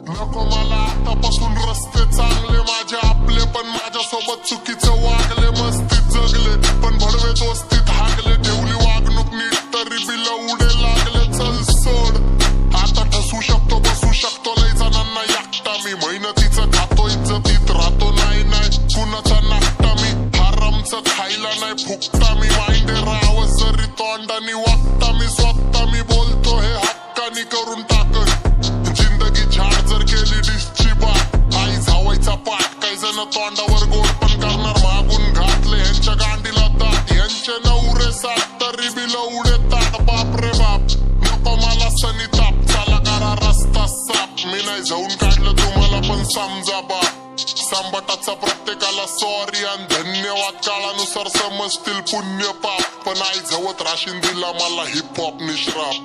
नको मला आतापासून रस्ते चांगले माझे आपले, पण माझ्यासोबत चुकीचं वागले, मस्तीत जगले पण भडवे दोस्तीत हागले, ठेवली वागणूक नीट तरी बिल उडे लागले. चल सोड आता, ठसू शकतो बसू शकतो लय जणांना एकटा मी, मेहनतीचं खातो इज्जतीत राहतो, नाही कुणाचा नाश्ता मी, हरामचं खायला नाही फुकटा मी, माइंडे राहावं जरी तोंडानी वागता मी, स्वतः मी बोलतो हे हक्कानी करून टाकन जिंदगी झाड जर केली डिशची बात, आई जावायचा पाठ, काही जण तोंडावर गोड पण करणार मागून घातले ह्यांच्या गांडीला दात, ह्यांचे नवरे सात तरी बिल उडे ताट, बाप रे बाप नको मला सनी ताप, चला करा रस्ता साफ, मी नाही जाऊन काढलं तुम्हाला पण समजा बाप, संबटाचा प्रत्येकाला सॉरी आणि धन्यवाद, काळानुसार समजतील पुण्य पाप, पण आई झवत राशीन दिला मला हिप हॉप निश्राप.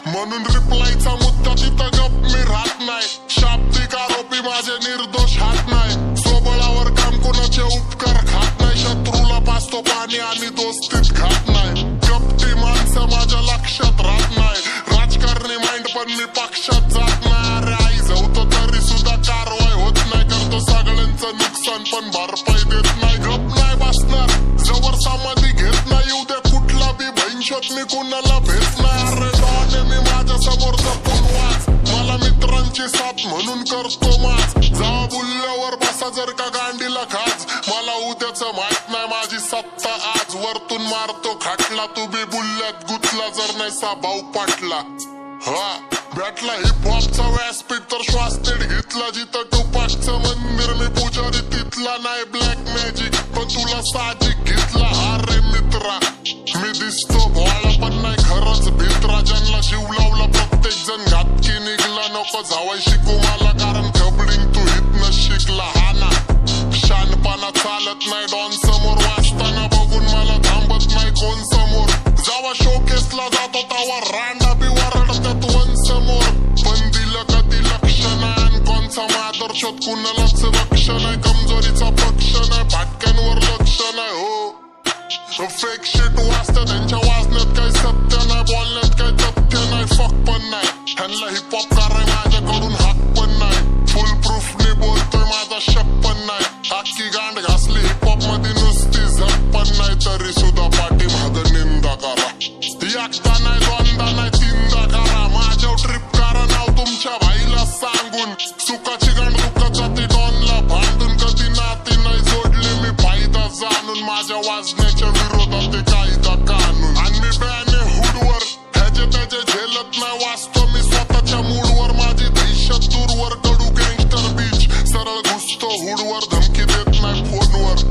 म्हणून रिप्लायचा मुद्दा तिथं गप मी राहत नाही, शाब्दिक आरोपी माझे निर्दोष हात नाही, सोबळावर काम कोणाचे उपकार खात नाही, शत्रूला पाचतो पाणी आणि दोस्तीत घात नाही, कपटी माणसं माझ्या लक्षात राहत नाही, राजकारणी माइंड पण मी पक्षात जात नाही, अरे आई झवतो तरी सुद्धा कारवाई होत नाही, करतो सगळ्यांचं नुकसान पण भरपाई देत नाही, गप नाही बसणार जवळ समाधी घेत नाही, येऊ द्या कुठला बी भविष्यात मी कुणाला भेट नाही, अरे डॉने मी माझ्या समोर जपून वाच, मला मित्रांची साथ म्हणून करतो माच, जावा बुल्ल्यावर बसा जर का गांडीला खाज, मला उद्याचं माहित नाही माझी सत्ता आज, वरतून मारतो खाटला तू बी बुल्ल्यात गुतला जर नाही सा भाऊ पाटला. भेटला हिप हॉपचा व्यासपीठ तर श्वास नीट घेतला, जिथं टुपाकचं मंदिर मी पुजारी तिथला, नाही ब्लॅक मॅजिक पण तुला साजिक घेतला, अरे मित्रा मी दिसतो भोळा पण नाही खरंच भित्रा, ज्यांना जीव लावला प्रत्येक जण घातकी निघला, नको जावाय शिकू मला कारण खबडिंग तू हितनं शिकला, हा ना शानपणा चालत नाही डॉन समोर, वाचताना बघून मला थांबत नाही कोण समोर, जावा शोकेसला जातो तवा रांडा बी वरडतात वन समोर, पण दिलं कधी लक्ष नाही आणि कोणचा मादर शोध कुणालाच लक्ष नाही, कमजोरीचा पक्ष नाही फाटक्यांवर लक्ष नाही, हो फेक शिट वाचतं त्यांच्या वाजण्यात काही सत्य नाही, बोलण्यात काही तथ्य नाही, फक पण नाही, ह्यांना हिप हॉप कराय माझ्याकडून हक पण नाही, फुल प्रूफने बोलतोय माझा शक पण नाही, अख्खी गांड घासली हिप हॉप मध्ये नुसती झक पण नाही, तरी सुद्धा पाठी मागं निंदा करा, एकदा नाही दोनदा नाही तीनदा करा, माझ्या ट्रिप करा नाव तुमच्या भाईला सांगून, सुखाची गांड दुःखाचा ती डॉनला भांडून, कधी नाती नाही जोडले मी फायदा जाणून, माझ्या वाजण्याच्या विरोधात ते कायदा कानून, आणि मी बॅने हुडवर ह्याचे त्याचे झेलत नाही, वाचतो मी स्वतःच्या मूडवर, माझी दहशत दूरवर, कडू गँगस्टर बीच सरळ घुसतो हुडवर, धमकी देत नाही फोनवर,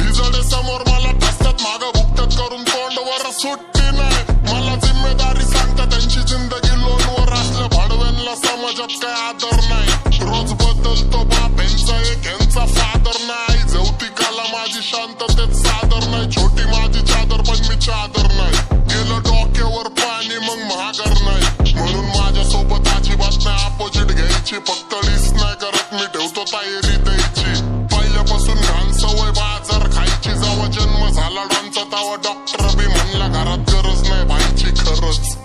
हिजडे समोर मला ठसतात मागं भुकतात करून तोंडवर, सुट्टी नाही मला जिम्मेदारी सांगतात, त्यांची जिंदगी लोनवर असल्या भाडव्यांना समाजात काय आदर नाही, रोज बदलतो बाप यांचा एक यांचा फादर नाही, जवती काला माझी शांततेत सादर नाही, छोटी माझी चादर पण मी चादर नाही, गेलं डोक्यावर पाणी मग महागर नाही, म्हणून माझ्यासोबत अजिबात नाही अपोजिट घ्यायची, फक्त लीस नाही करत मी ठेवतो तयारी द्यायची, पहिल्यापासून घाण सवय बाजार खायची, जेव्हा जन्म झाला डॉनचा तेव्हा डॉक्टर बी म्हणला घरात गरज नाही भाईची खरंच,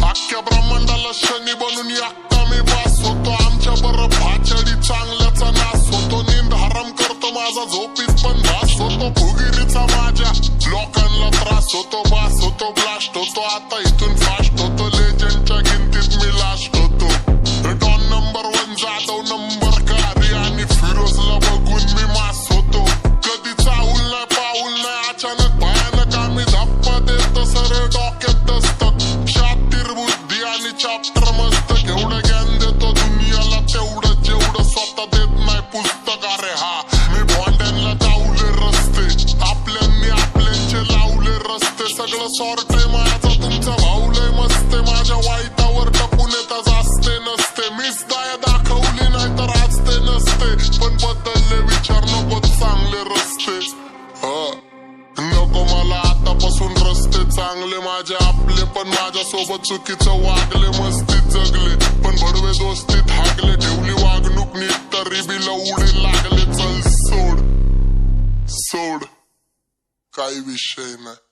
अख्ख्या ब्रह्मांडाला शनी बनून एकटा मी बास होतो, आमच्या बरं भाचडी चांगल्याचा नाश होतो, नींद हराम करतो माझा झोपीत पण भास होतो, फुगिरीचा माझ्या लोकांना त्रास होतो, बास होतो ब्लास्ट होतो, आता इथून फास्ट होतो, लेजंडच्या गिनतीत मी लास्ट होतो, डॉन नंबर 1 जाधव नंबर कारी आणि फिरोजला बघून मी मास होतो, कधी चाहूल नाही पाऊल नाही अचानक भयानक आम्ही धप्पा देतो, सरे डोक्यात दस्तक शातीर बुद्धी आणि चॅप्टर मस्तक, एवढं ज्ञान देतो दुनियाला तेवढं जेवढं स्वतः देत नाही पुस्तक, अरे हा मी भोंड्यांना जाऊले रस्ते, आपल्यांनी आपल्यांचे लावले रस्ते, सगळं सॉर्ट आहे माझा तुमचा भाऊलय मस्ते, माझ्या वाईटावर टपून येता जास्ते नसते, मीच दया दाखवली नाही तर आज ते नसते, पण बदलले विचार नको चांगले रस्ते, नको मला आतापासून रस्ते चांगले माझे आपले, पण माझ्यासोबत चुकीचं वागले, मस्तीत जगले पण भडवे दोस्तीत हागले, ठेवली वागणूक नीट तरी बिल उडे लागले, चल सोड सोड काही विषय नाही.